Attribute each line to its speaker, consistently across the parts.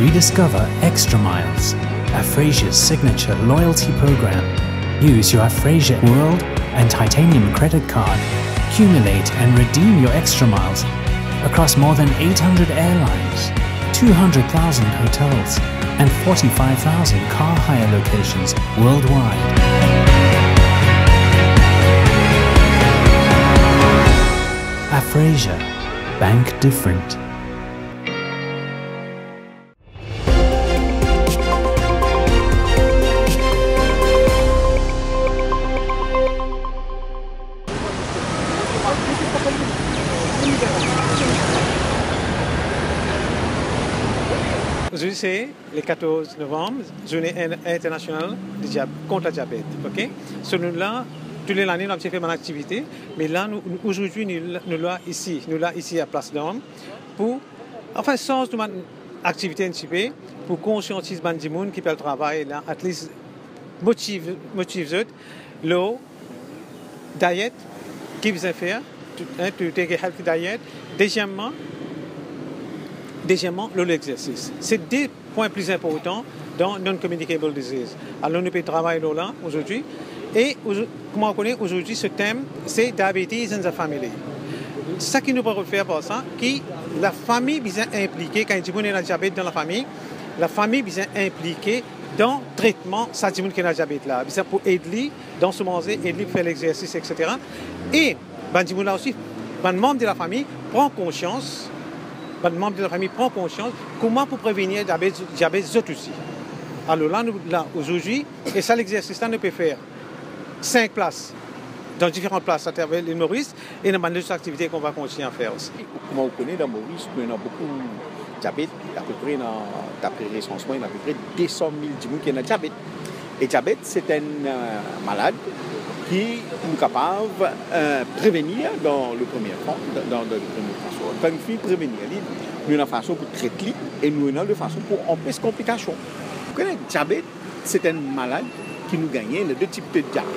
Speaker 1: Rediscover Extra Miles, Afrasia's signature loyalty program. Use your Afrasia World and Titanium credit card. Accumulate and redeem your extra miles across more than 800 airlines, 200,000 hotels, and 45,000 car hire locations worldwide. Afrasia, bank different.
Speaker 2: Aujourd'hui, c'est le 14 novembre, journée internationale contre le diabète. Okay? So, nous là, tous les années, nous avons fait une activité, mais là, aujourd'hui, nous l'avons ici à Place d'Orme pour, enfin, sens de notre activité un petit peu, pour conscientiser les gens qui peuvent travailler là, at least motive l'eau, diet, qui vous a fait, tu take a healthy diet. Deuxièmement, l'exercice. C'est des points plus importants dans non-communicable disease. Alors, nous pouvons travailler là aujourd'hui. Et comme on connaît aujourd'hui, ce thème, c'est Diabetes in the Family. Ce qui nous peut faire pour ça, que la famille est impliquée, quand il y a un diabète dans la famille est impliquée dans le traitement de ce qui a un diabète là. Pour aider dans ce manger, aider faire l'exercice, etc. Et, là aussi, le membre de la famille prend conscience comment pour prévenir le diabète aussi. Alors là, aujourd'hui, et ça l'exercice là, nous peut faire 5 places, dans différentes places à travers les Maurice, et dans d'autres activités qu'on va continuer à faire aussi.
Speaker 3: Comment on connaît dans Maurice, il y a beaucoup de diabète, à peu près, d'après le recensement, il y a à peu près 200 000 gens qui ont le diabète. Et le diabète, c'est un malade qui est capable de prévenir dans le premier temps, dans le premier façon. Quand il fait prévenir, nous avons une façon pour traiter et nous avons une façon pour empêcher les complications. Vous connaissez, le diabète, c'est un malade qui nous gagne les deux types de diabète.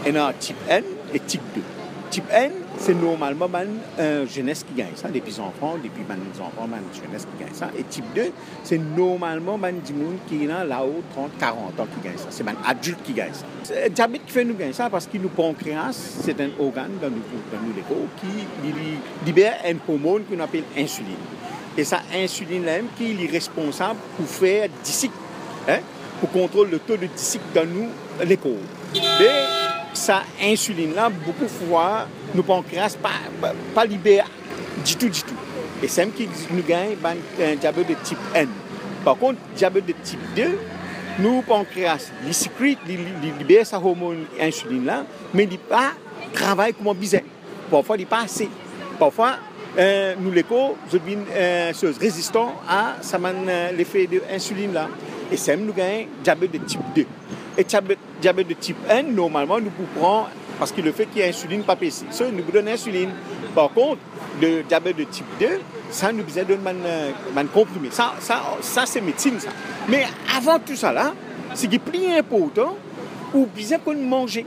Speaker 3: Il y a type N et type 2. Type N, c'est normalement la jeunesse qui gagne ça, depuis les enfants, la jeunesse qui gagne ça. Et type 2, c'est normalement les gens qui ont là-haut 30-40 ans qui gagnent ça. C'est les adultes qui gagnent ça. C'est le diabète qui fait nous gagner ça parce que le pancréas, c'est un organe dans nous qui libère un hormone qu'on appelle insuline. Et ça, insuline-là, qui est responsable pour faire disque, pour contrôler le taux de disque dans nous, les corps. Mais ça, insuline-là, beaucoup de fois, nos pancréas pas libère du tout. Et c'est même qui nous gagne un diabète de type N. Par contre, diabète de type 2, nos pancréas, les sécrètent, ils libèrent sa hormone insuline-là, mais ils ne travaillent pas comme besoin. Parfois, ils ne pas assez. Parfois, nous, les corps, sont résistants à l'effet de l'insuline-là. Et c'est même nous gagne diabète de type 2. Et diabète de type 1, normalement, nous pouvons, parce que le fait qu'il y a insuline, pas baisser. Ça, nous donne l'insuline. Par contre, le diabète de type 2, ça nous besoin de comprimé. Ça c'est médecine, ça. Mais avant tout ça, là, ce qui est plus important, ou besoin qu'on mange.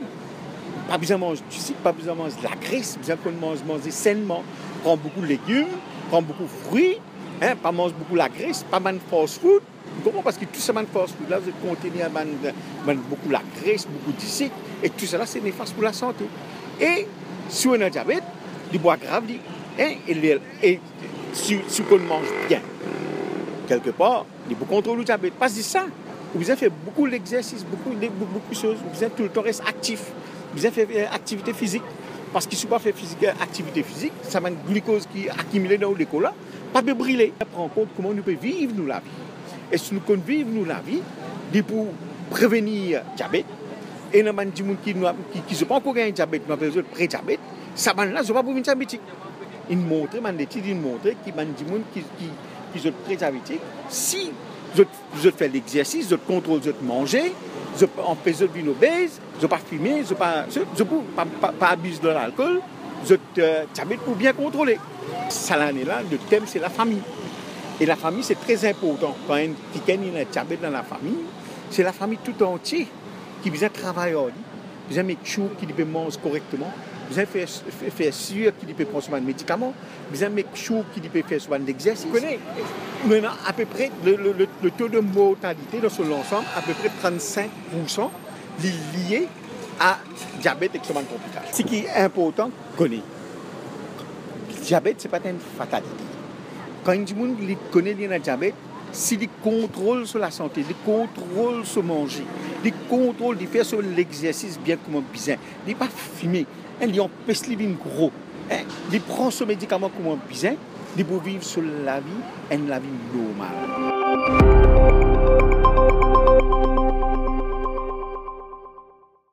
Speaker 3: Pas besoin de manger du sucre, pas besoin de manger de la graisse, besoin qu'on mange sainement. Prendre beaucoup de légumes, prendre beaucoup de fruits, pas manger beaucoup de la graisse, pas mal de fast food. Parce que tout ça, man fast food là, vous contenez beaucoup la graisse, beaucoup de sucre, et tout ça là, c'est néfaste pour la santé. Et si on a un diabète, il boit grave, et si on mange bien, quelque part, il faut contrôler le diabète. Parce que ça, vous avez fait beaucoup d'exercices, beaucoup de choses, vous avez tout le temps reste actif, vous avez fait activité physique. Parce que si vous ne faites pas activité physique, ça va une glucose qui est accumulée dans le corps là, pas de brûler. On prend en compte comment nous pouvons vivre nous, la vie. Et si nous pouvons vivre nous, la vie, pour prévenir le diabète, et nous avons des gens qui ne sont pas encore un diabète, nous avons pré-diabète, ça va là, ce n'est pas pour une diabétique. Ils montrent, qu'il y a des gens qui sont pré-diabétiques. Si vous faites l'exercice, vous contrôlez, vous mangez, vous empêchez de vivre obèse, vous ne pas fumer, vous ne pas abuser de l'alcool, vous êtes diabète pour bien contrôler. Ça l'année là, le thème c'est la famille. Et la famille c'est très important. Quand il y a un diabète dans la famille, c'est la famille tout entière qui besoin travailler, besoin mettre chaud, qui peut manger correctement, besoin faire sûr qu'il peut prendre souvent de médicaments, besoin make sure qu'il peut faire souvent d'exercice. Maintenant, à peu près, le taux de mortalité dans son ensemble, à peu près 35% lié à diabète et souvent complications. Ce qui est important, connaître. Le diabète, ce n'est pas une fatalité. Quand un monde connaît le diabète, s'il contrôle sur la santé, il contrôle sur manger, il contrôle de faire sur l'exercice bien comme besoin, il ne pas fumer, il empêche de vivre gros, il prend ce médicament comme besoin, il peut vivre sur la vie normale.